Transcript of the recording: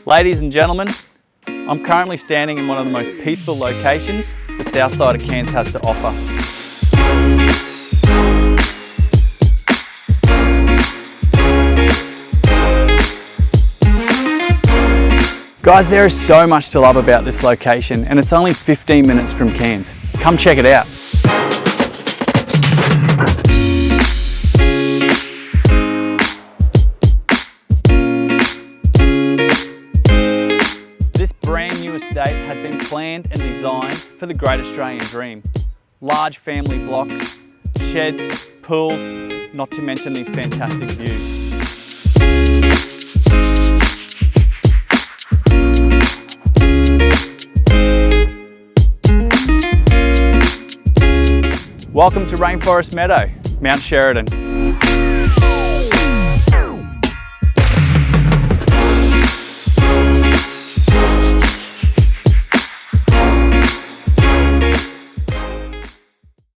Ladies and gentlemen, I'm currently standing in one of the most peaceful locations the south side of Cairns has to offer. Guys, there is so much to love about this location, and it's only 15 minutes from Cairns. Come check it out. This brand new estate has been planned and designed for the great Australian dream. Large family blocks, sheds, pools, not to mention these fantastic views. Welcome to Rainforest Meadow, Mount Sheridan.